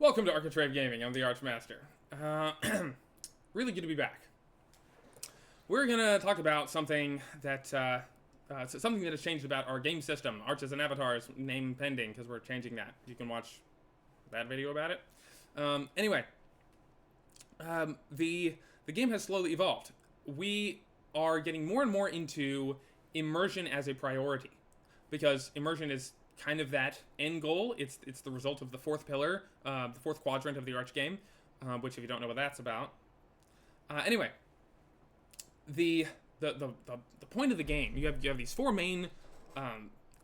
Welcome to Architrave Gaming. I'm the Archmaster. Really good to be back. We're gonna talk about something that something that has changed about our game system. Arches and Avatars, name pending, because we're changing that. You can watch that video about it. Anyway, the game has slowly evolved. We are getting more and more into immersion as a priority, because immersion is kind of that end goal. It's the result of the fourth pillar, the fourth quadrant of the Arch game, which if you don't know what that's about. Anyway, the point of the game, you have these four main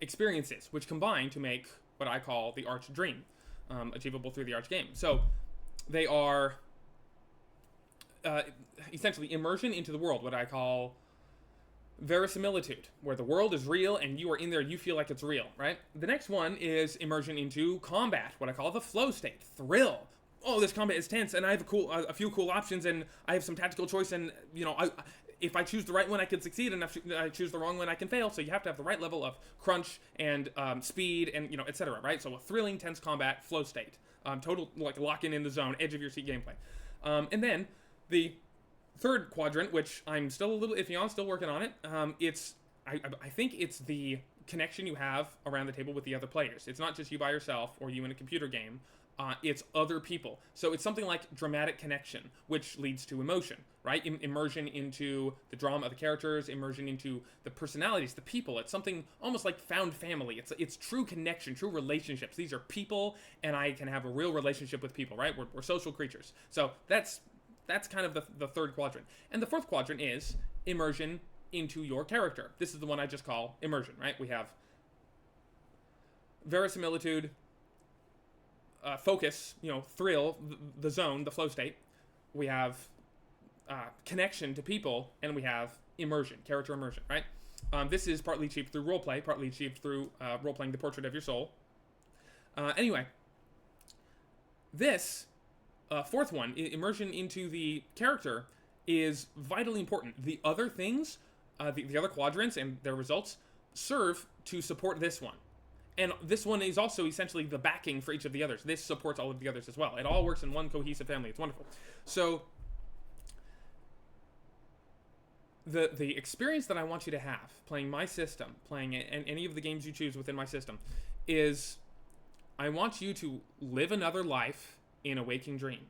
experiences, which combine to make what I call the Arch dream, achievable through the Arch game. So they are essentially immersion into the world, what I call verisimilitude, where the world is real and you are in there, you feel like it's real, right? The next one is immersion into combat, what I call the flow state, thrill. Oh, this combat is tense, and I have a few cool options, and I have some tactical choice, and if I choose the right one, I can succeed, and if I choose the wrong one, I can fail. So you have to have the right level of crunch and speed, and etc. Right? So a thrilling, tense combat, flow state, total like locking in the zone, edge of your seat gameplay, and then the third quadrant, which I'm still a little iffy on, still working on it. I think it's the connection you have around the table with the other players. It's not just you by yourself or you in a computer game. It's other people. So it's something like dramatic connection, which leads to emotion, right? Immersion into the drama of the characters, immersion into the personalities, the people. It's something almost like found family. It's true connection, true relationships. These are people, and I can have a real relationship with people, right? We're social creatures. So that's kind of the third quadrant. And the fourth quadrant is immersion into your character. This is the one I just call immersion, right? We have verisimilitude, focus, thrill, the zone, the flow state. We have connection to people, and we have immersion, character immersion, right? This is partly achieved through roleplay, partly achieved through role-playing the portrait of your soul. Anyway, this fourth one, immersion into the character, is vitally important. The other things, the other quadrants and their results, serve to support this one. And this one is also essentially the backing for each of the others. This supports all of the others as well. It all works in one cohesive family. It's wonderful. So the experience that I want you to have playing my system, playing any of the games you choose within my system, is I want you to live another life in a waking dream.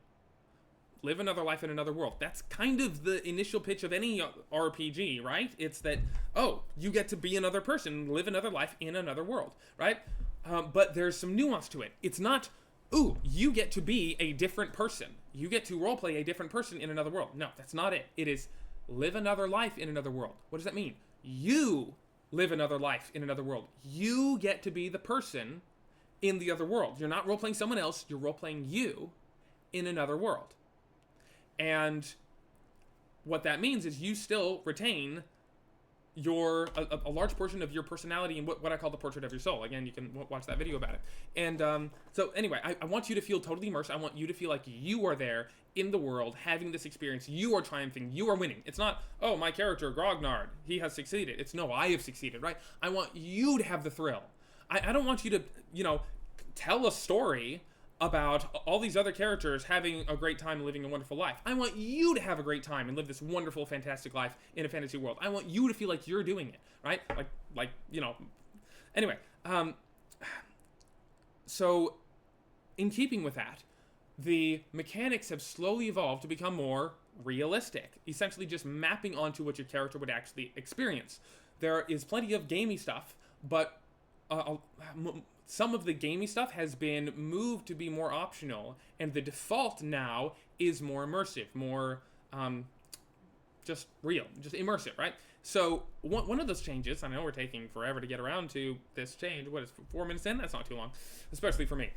Live another life in another world. That's kind of the initial pitch of any RPG, right? It's that, oh, you get to be another person, live another life in another world, right? But there's some nuance to it. It's not, ooh, you get to be a different person. You get to roleplay a different person in another world. No, that's not it. It is live another life in another world. What does that mean? You live another life in another world. You get to be the person in the other world. You're not role-playing someone else, you're role-playing you in another world. And what that means is you still retain a large portion of your personality in what I call the portrait of your soul. Again, you can watch that video about it. And so anyway, I want you to feel totally immersed. I want you to feel like you are there in the world, having this experience. You are triumphing. You are winning. It's not, oh, my character, Grognard, he has succeeded. It's, no, I have succeeded, right? I want you to have the thrill. I don't want you to, tell a story about all these other characters having a great time and living a wonderful life. I want you to have a great time and live this wonderful, fantastic life in a fantasy world. I want you to feel like you're doing it, right? Anyway, so in keeping with that, the mechanics have slowly evolved to become more realistic, essentially just mapping onto what your character would actually experience. There is plenty of gamey stuff, but some of the gamey stuff has been moved to be more optional, and the default now is more immersive, more just real, just immersive, right? So one of those changes, I know we're taking forever to get around to this change. What is 4 minutes in? That's not too long, especially for me.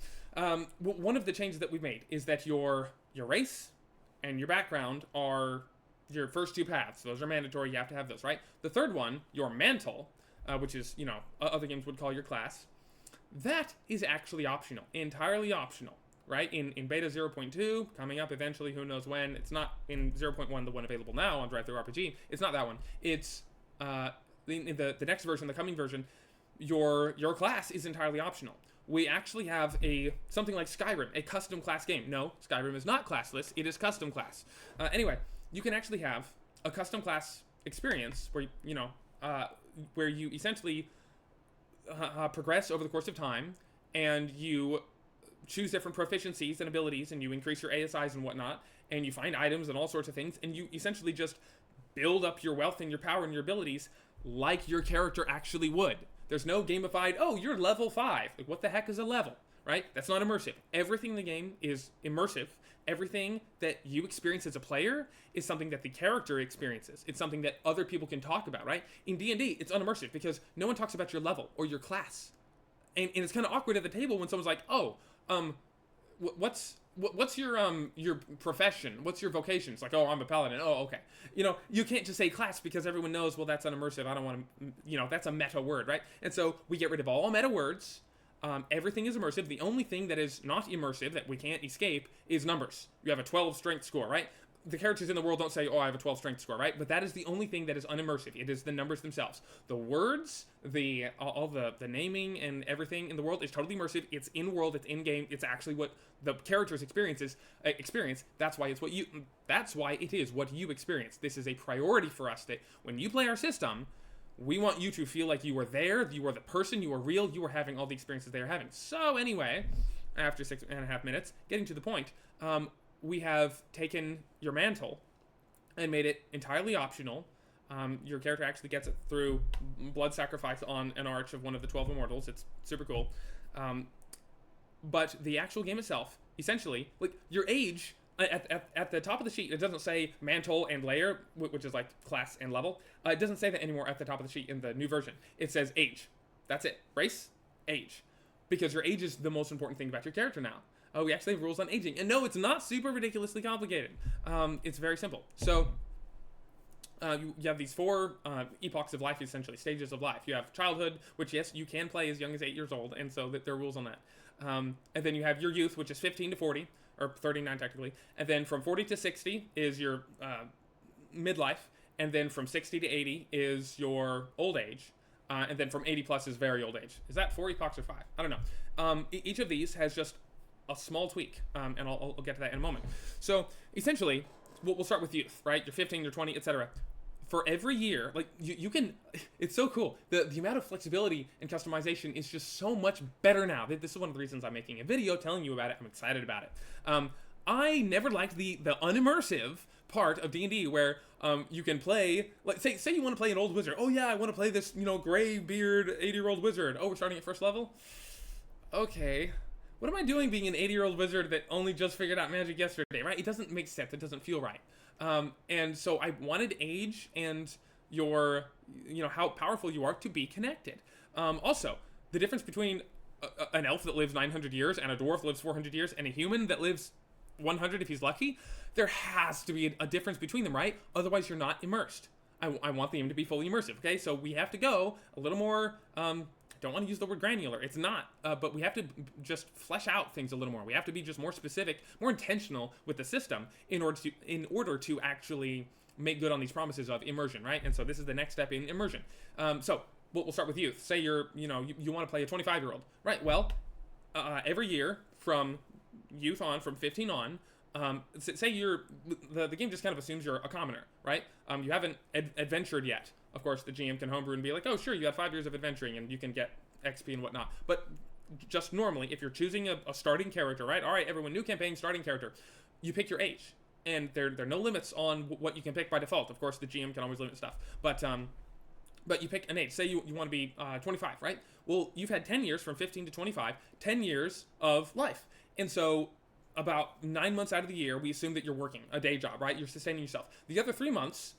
One of the changes that we've made is that your race and your background are your first two paths. Those are mandatory. You have to have those, right? The third one, your mantle, which is, other games would call your class, that is actually optional, entirely optional, right? In beta 0.2, coming up eventually, who knows when. It's not in 0.1, the one available now on DriveThruRPG. It's not that one. It's in the next version, the coming version, your class is entirely optional. we actually have something like Skyrim, a custom class game. No, Skyrim is not classless, it is custom class. Anyway, you can actually have a custom class experience where you essentially progress over the course of time, and you choose different proficiencies and abilities, and you increase your ASIs and whatnot, and you find items and all sorts of things, and you essentially just build up your wealth and your power and your abilities like your character actually would. There's no gamified, oh, you're level 5. Like, what the heck is a level, right? That's not immersive. Everything in the game is immersive. Everything that you experience as a player is something that the character experiences. It's something that other people can talk about, right? In D&D, it's unimmersive because no one talks about your level or your class. And it's kind of awkward at the table when someone's like, oh, what's your profession? What's your vocation? It's like, oh, I'm a paladin. Oh, okay. You can't just say class because everyone knows, well, that's unimmersive. I don't want to, that's a meta word, right? And so we get rid of all meta words. Everything is immersive. The only thing that is not immersive that we can't escape is numbers. You have a 12 strength score, right? The characters in the world don't say, oh, I have a 12 strength score, right? But that is the only thing that is unimmersive. It is the numbers themselves. The words, all the naming and everything in the world is totally immersive. It's in world, it's in game. It's actually what the characters experience. That's why it is what you experience. This is a priority for us that when you play our system, we want you to feel like you were there, you were the person, you were real, you were having all the experiences they are having. So anyway, after 6.5 minutes, getting to the point, we have taken your mantle and made it entirely optional. Your character actually gets it through blood sacrifice on an arch of one of the 12 immortals. It's super cool. But the actual game itself, essentially, like your age, at the top of the sheet, it doesn't say mantle and layer, which is like class and level. It doesn't say that anymore at the top of the sheet in the new version. It says age. That's it. Race, age. Because your age is the most important thing about your character now. We actually have rules on aging. And no, it's not super ridiculously complicated. It's very simple. So you have these 4 epochs of life, essentially, stages of life. You have childhood, which, yes, you can play as young as 8 years old, and so there are rules on that. And then you have your youth, which is 15 to 40, or 39 technically. And then from 40 to 60 is your midlife. And then from 60 to 80 is your old age. And then from 80 plus is very old age. Is that 4 epochs or 5? I don't know. Each of these has just a small tweak, and I'll get to that in a moment. So essentially, we'll start with youth, right? You're 15, you're 20, etc. For every year, like you can, it's so cool. The amount of flexibility and customization is just so much better now. This is one of the reasons I'm making a video telling you about it. I'm excited about it. I never liked the unimmersive part of D&D where you can play, like say you want to play an old wizard. Oh yeah, I want to play this gray beard 80-year-old wizard. Oh, we're starting at first level. Okay. What am I doing being an 80-year-old wizard that only just figured out magic yesterday, right? It doesn't make sense. It doesn't feel right. And so I wanted age and your, how powerful you are to be connected. Also, the difference between an elf that lives 900 years and a dwarf that lives 400 years and a human that lives 100 if he's lucky, there has to be a difference between them, right? Otherwise, you're not immersed. I want the game to be fully immersive, okay? So we have to go a little more... don't want to use the word granular. It's not, but we have to just flesh out things a little more. We have to be just more specific, more intentional with the system in order to actually make good on these promises of immersion, right? And so this is the next step in immersion. So we'll start with youth. Say you want to play a 25-year-old, right? Well, every year from youth on, from 15 on, say the game just kind of assumes you're a commoner, right? You haven't adventured yet. Of course, the GM can homebrew and be like, oh, sure, you have 5 years of adventuring and you can get XP and whatnot. But just normally, if you're choosing a starting character, right? All right, everyone, new campaign, starting character. You pick your age. And there are no limits on what you can pick by default. Of course, the GM can always limit stuff. But you pick an age. Say you want to be 25, right? Well, you've had 10 years from 15 to 25, 10 years of life. And so about 9 months out of the year, we assume that you're working a day job, right? You're sustaining yourself. The other 3 months,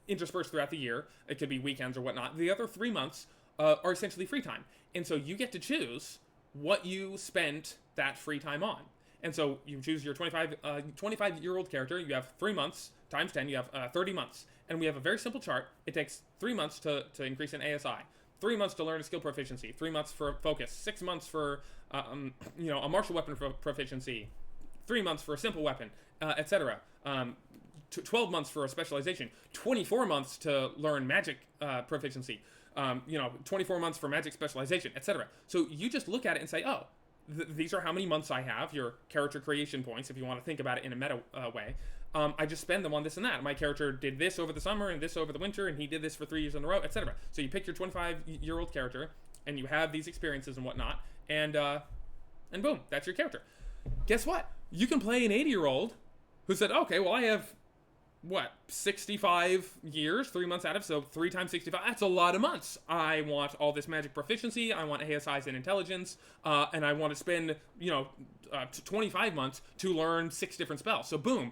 interspersed throughout the year, it could be weekends or whatnot, the other 3 months are essentially free time. And so you get to choose what you spent that free time on. And so you choose your 25-year-old character. You have 3 months times 10. You have 30 months. And we have a very simple chart. It takes 3 months to increase an ASI, 3 months to learn a skill proficiency, 3 months for focus, 6 months for a martial weapon proficiency, 3 months for a simple weapon, etc. 12 months for a specialization, 24 months to learn magic proficiency, 24 months for magic specialization, etc. So you just look at it and say, oh, these are how many months I have, your character creation points, if you want to think about it in a meta way. I just spend them on this and that. My character did this over the summer and this over the winter, and he did this for 3 years in a row, etc. So you pick your 25-year-old character, and you have these experiences and whatnot, and boom, that's your character. Guess what? You can play an 80-year-old who said, okay, well, I have, 65 years, 3 months out of, so 3 times 65, that's a lot of months. I want all this magic proficiency, I want ASIs and intelligence, and I want to spend, 25 months to learn 6 different spells. So boom,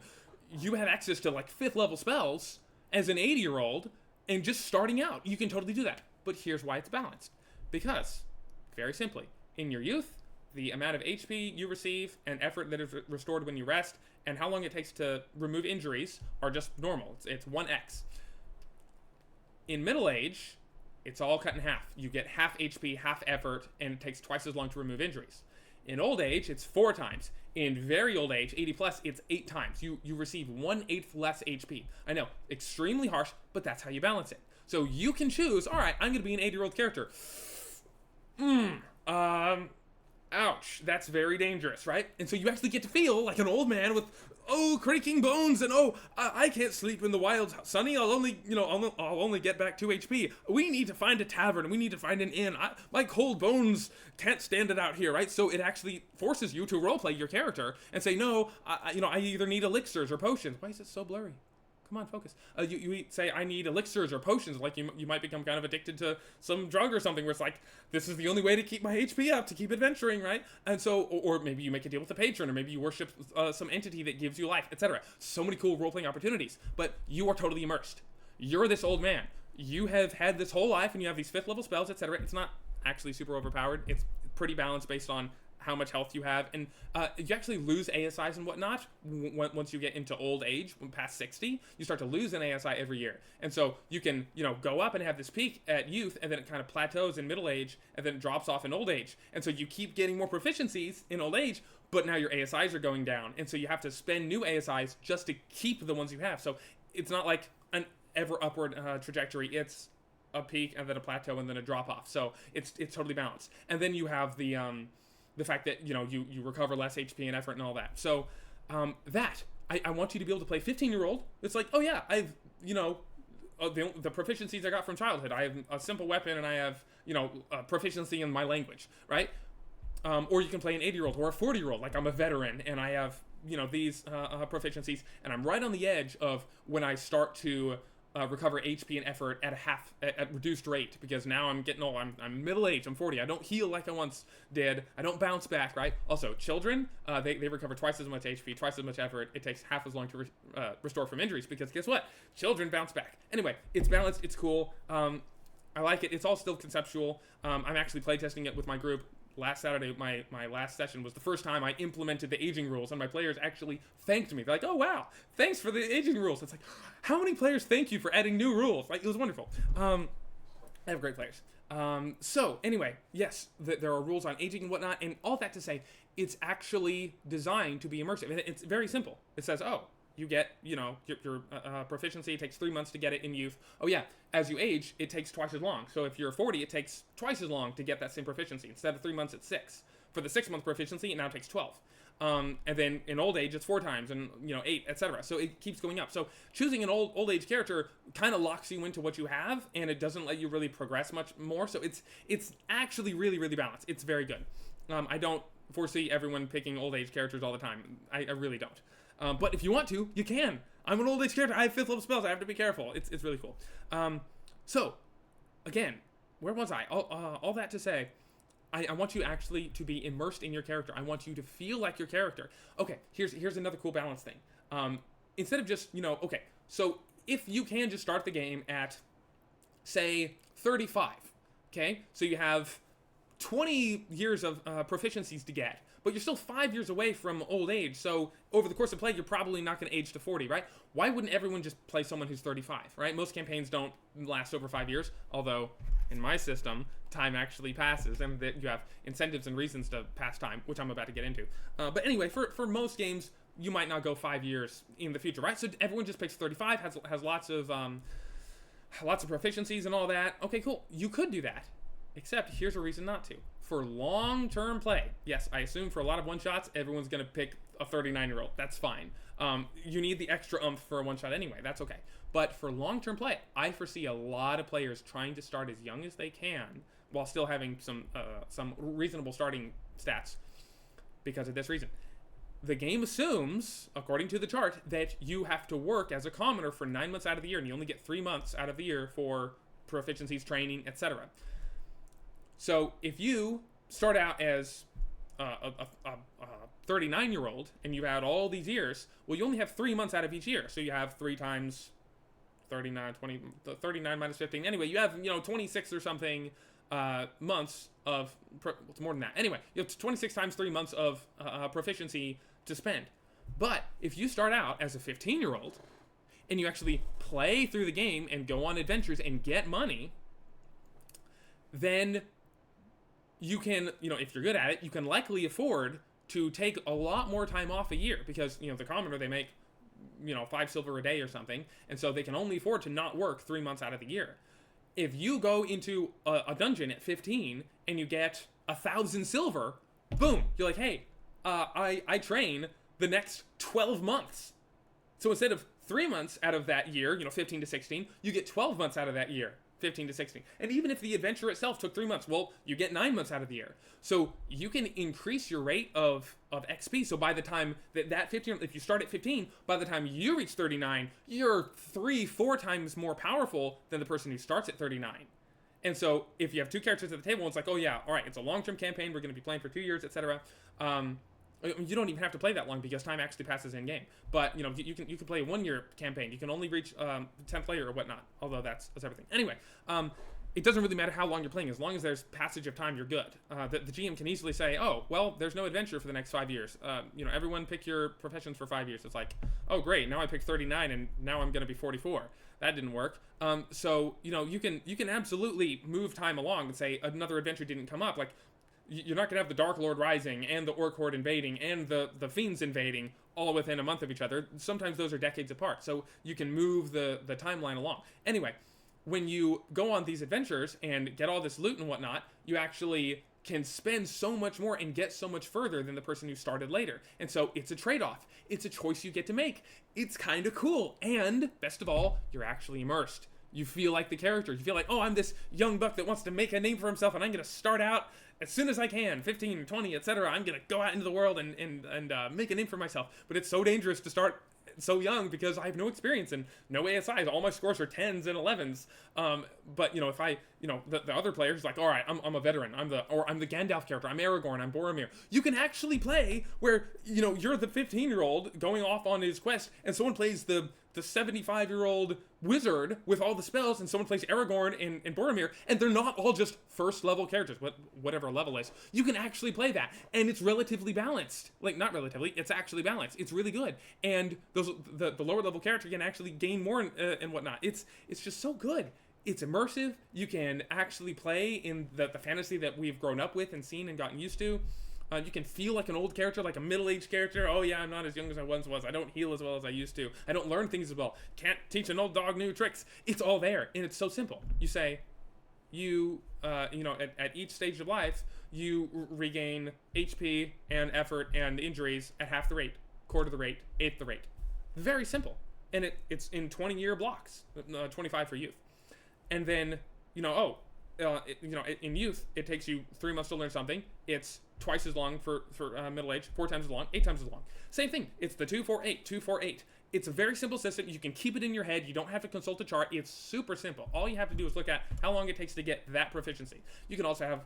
you have access to like 5th level spells as an 80-year-old, and just starting out, you can totally do that. But here's why it's balanced. Because, very simply, in your youth, the amount of HP you receive and effort that is restored when you rest, and how long it takes to remove injuries are just normal. It's 1x. In middle age, it's all cut in half. You get half HP, half effort, and it takes twice as long to remove injuries. In old age, it's 4 times. In very old age, 80 plus, it's 8 times. You receive 1/8 less HP. I know, extremely harsh, but that's how you balance it. So you can choose, all right, I'm going to be an 80-year-old character. Ouch, that's very dangerous, right? And so you actually get to feel like an old man with, creaking bones, and I can't sleep in the wilds, Sonny. I'll only get back 2 HP. We need to find a tavern. We need to find an inn. My cold bones can't stand it out here, right? So it actually forces you to roleplay your character and say, no, I either need elixirs or potions. Why is it so blurry? Come on, focus. You say, I need elixirs or potions, like you might become kind of addicted to some drug or something where it's like, this is the only way to keep my HP up, to keep adventuring, right? And so, or maybe you make a deal with a patron, or maybe you worship some entity that gives you life, etc. So many cool role-playing opportunities, but you are totally immersed. You're this old man. You have had this whole life, and you have these 5th level spells, etc. It's not actually super overpowered. It's pretty balanced based on how much health you have, and you actually lose ASIs and whatnot once you get into old age. When past 60, you start to lose an ASI every year, and so you can go up and have this peak at youth, and then it kind of plateaus in middle age, and then it drops off in old age, and so you keep getting more proficiencies in old age, but now your ASIs are going down, and so you have to spend new ASIs just to keep the ones you have. So it's not like an ever upward trajectory. It's a peak and then a plateau and then a drop off. So it's totally balanced, and then you have the fact that you recover less HP and effort and all that. So I want you to be able to play 15-year-old. It's like, oh yeah, I've the proficiencies I got from childhood. I have a simple weapon, and I have proficiency in my language, right? Or you can play an 80-year-old or a 40-year-old, like I'm a veteran and I have these proficiencies, and I'm right on the edge of when I start to recover HP and effort at reduced rate, because now I'm getting old. I'm middle-aged. I'm 40. I don't heal like I once did. I don't bounce back, right? Also, children, they recover twice as much HP, twice as much effort. It takes half as long to restore from injuries, because guess what? Children bounce back. Anyway, it's balanced. It's cool. I like it. It's all still conceptual. I'm actually playtesting it with my group. Last Saturday, my last session was the first time I implemented the aging rules, and my players actually thanked me. They're like, oh, wow, thanks for the aging rules. It's like, how many players thank you for adding new rules? Like, it was wonderful. I have great players. So, anyway, yes, there are rules on aging and whatnot, and all that to say, it's actually designed to be immersive. And it's very simple. It says, oh, you get, your proficiency. It takes 3 months to get it in youth. Oh yeah, as you age, it takes twice as long. So if you're 40, it takes twice as long to get that same proficiency. Instead of 3 months, it's 6. For the 6-month proficiency, it now takes 12. And then in old age, it's 4 times, and 8, etc. So it keeps going up. So choosing an old age character kind of locks you into what you have, and it doesn't let you really progress much more. So it's actually really, really balanced. It's very good. I don't foresee everyone picking old age characters all the time. I really don't. But if you want to, you can. I'm an old age character. I have 5th level spells. I have to be careful. It's really cool. So, again, where was I? All that to say, I want you actually to be immersed in your character. I want you to feel like your character. Okay, here's another cool balance thing. Instead of just, okay, so if you can just start the game at, say, 35, okay? So you have 20 years of proficiencies to get, but you're still 5 years away from old age, so over the course of play, you're probably not going to age to 40, right? Why wouldn't everyone just play someone who's 35, right? Most campaigns don't last over 5 years, although in my system, time actually passes, and that you have incentives and reasons to pass time, which I'm about to get into. But anyway, for most games, you might not go 5 years in the future, right? So everyone just picks 35, has lots of lots of proficiencies and all that. Okay, cool. You could do that. Except here's a reason not to. For long-term play, yes, I assume for a lot of one-shots, everyone's going to pick a 39-year-old. That's fine. You need the extra oomph for a one-shot anyway. That's okay. But for long-term play, I foresee a lot of players trying to start as young as they can while still having some reasonable starting stats because of this reason. The game assumes, according to the chart, that you have to work as a commoner for 9 months out of the year, and you only get 3 months out of the year for proficiencies, training, etc. So if you start out as a 39-year-old and you had all these years, well, you only have 3 months out of each year. So you have 3 times 39, 39 minus 15. Anyway, you have 26 or something months of it's more than that. Anyway, you have 26 times 3 months of proficiency to spend. But if you start out as a 15-year-old and you actually play through the game and go on adventures and get money, then you can, if you're good at it, you can likely afford to take a lot more time off a year because, the commoner, they make, 5 silver a day or something. And so they can only afford to not work 3 months out of the year. If you go into a dungeon at 15 and you get 1,000 silver, boom, you're like, hey, I train the next 12 months. So instead of 3 months out of that year, 15 to 16, you get 12 months out of that year, 15 to 16. And even if the adventure itself took 3 months, well, you get 9 months out of the year. So you can increase your rate of XP. So by the time that 15, if you start at 15, by the time you reach 39, you're 3-4 times more powerful than the person who starts at 39. And so if you have 2 characters at the table, it's like, oh yeah, all right, it's a long-term campaign. We're going to be playing for 2 years, etc. You don't even have to play that long because time actually passes in game. But you can play a 1-year campaign. You can only reach 10th layer or whatnot. Although that's everything. Anyway, it doesn't really matter how long you're playing as long as there's passage of time. You're good. The GM can easily say, oh well, there's no adventure for the next 5 years. Everyone pick your professions for 5 years. It's like, oh great, now I picked 39 and now I'm going to be 44. That didn't work. So you can absolutely move time along and say another adventure didn't come up. Like, you're not going to have the Dark Lord rising and the Orc Horde invading and the Fiends invading all within a month of each other. Sometimes those are decades apart, so you can move the timeline along. Anyway, when you go on these adventures and get all this loot and whatnot, you actually can spend so much more and get so much further than the person who started later. And so it's a trade-off. It's a choice you get to make. It's kind of cool. And best of all, you're actually immersed. You feel like the character. You feel like, oh, I'm this young buck that wants to make a name for himself, and I'm going to start out as soon as I can, 15, 20, etc. I'm going to go out into the world and make a name for myself. But it's so dangerous to start so young because I have no experience and no ASIs. All my scores are 10s and 11s. But if I, the other player's like, all right, I'm a veteran. I'm the Gandalf character. I'm Aragorn. I'm Boromir. You can actually play where, you're the 15-year-old going off on his quest, and someone plays the 75-year-old wizard with all the spells, and someone plays Aragorn and Boromir, and they're not all just first-level characters, whatever level is. You can actually play that, and it's relatively balanced. Like, not relatively, it's actually balanced. It's really good. And the lower-level character can actually gain more and whatnot. It's just so good. It's immersive. You can actually play in the fantasy that we've grown up with and seen and gotten used to. You can feel like an old character, like a middle-aged character. Oh yeah, I'm not as young as I once was. I don't heal as well as I used to. I don't learn things as well. Can't teach an old dog new tricks. It's all there, and it's so simple. You say, at each stage of life, you regain HP and effort and injuries at half the rate, quarter the rate, eighth the rate. Very simple, and it's in 20-year blocks, 25 for youth, and then in youth, it takes you 3 months to learn something. It's twice as long for middle age, 4 times as long, 8 times as long. Same thing. It's the 2 4 8, 2 4 8. It's a very simple system. You can keep it in your head. You don't have to consult a chart. It's super simple. All you have to do is look at how long it takes to get that proficiency. You can also have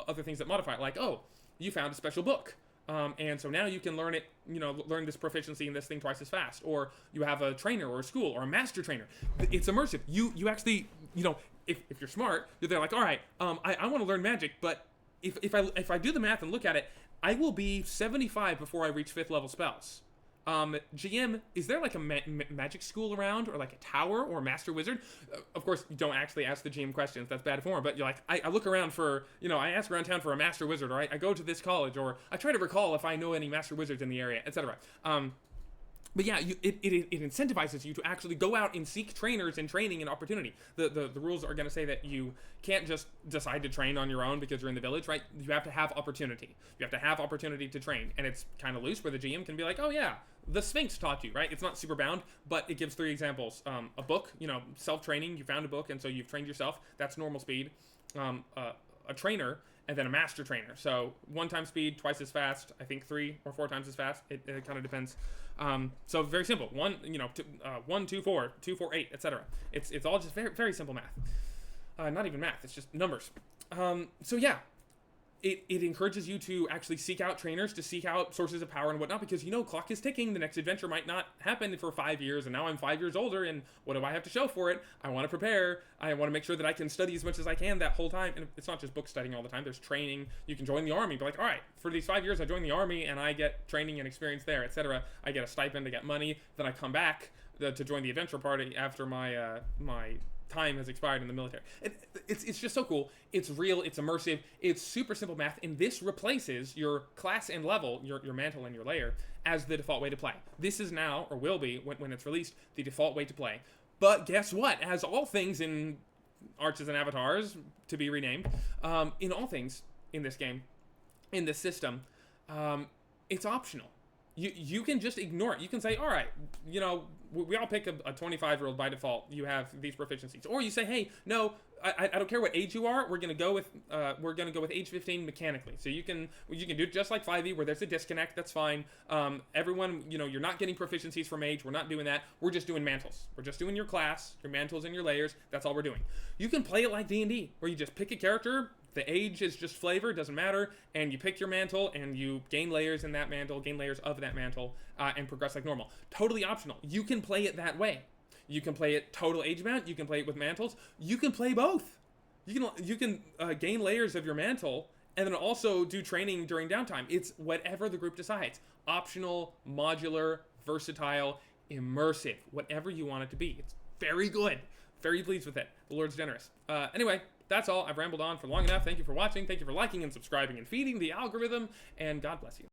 other things that modify it, like, oh, you found a special book. And so now you can learn it, learn this proficiency in this thing twice as fast. Or you have a trainer or a school or a master trainer. It's immersive. You actually, if you're smart, you're there like, all right, I want to learn magic, but if I do the math and look at it, I will be 75 before I reach 5th level spells. GM, is there like a magic school around, or like a tower or a master wizard? Of course, you don't actually ask the GM questions. That's bad form. But you're like, I look around for, I ask around town for a master wizard, or I go to this college, or I try to recall if I know any master wizards in the area, etc. But yeah, it incentivizes you to actually go out and seek trainers and training and opportunity. The rules are going to say that you can't just decide to train on your own because you're in the village, right? You have to have opportunity. You have to have opportunity to train. And it's kind of loose where the GM can be like, oh yeah, the Sphinx taught you, right? It's not super bound, but it gives 3 examples. A book, self-training, you found a book, and so you've trained yourself. That's normal speed. A trainer, and then a master trainer. So 1 time speed, twice as fast. I think 3 or 4 times as fast. It kind of depends. So very simple. 1, 2, 4, 2, 4, 8, etc. It's all just very, very simple math. Not even math. It's just numbers. So yeah, it encourages you to actually seek out trainers, to seek out sources of power and whatnot, because clock is ticking. The next adventure might not happen for 5 years, and now I'm 5 years older, and what do I have to show for it? I want to prepare. I want to make sure that I can study as much as I can that whole time. And it's not just book studying all the time. There's training. You can join the army. Be like, all right, for these 5 years, I join the army, and I get training and experience there, etc. I get a stipend, I get money. Then I come back to join the adventure party after my time has expired in the military. It's just so cool. It's real. It's immersive. It's super simple math, and this replaces your class and level, your mantle and your layer, as the default way to play. This is now, or will be, when it's released, the default way to play. But guess what? As all things in Arches and Avatars, to be renamed, in all things in this game, in this system, it's optional. You can just ignore it. You can say, all right, we all pick a 25-year-old by default. You have these proficiencies, or you say, hey, no, I don't care what age you are. We're gonna go with age 15 mechanically. So you can do it just like 5e where there's a disconnect. That's fine. Everyone, you're not getting proficiencies from age. We're not doing that. We're just doing mantles. We're just doing your class, your mantles, and your layers. That's all we're doing. You can play it like D&D, where you just pick a character. The age is just flavor, doesn't matter, and you pick your mantle, and you gain layers in that mantle, gain layers of that mantle, and progress like normal. Totally optional. You can play it that way. You can play it total age bound. You can play it with mantles. You can play both. You can gain layers of your mantle, and then also do training during downtime. It's whatever the group decides. Optional, modular, versatile, immersive, whatever you want it to be. It's very good. Very pleased with it. The Lord's generous. Anyway, that's all. I've rambled on for long enough. Thank you for watching. Thank you for liking and subscribing and feeding the algorithm. And God bless you.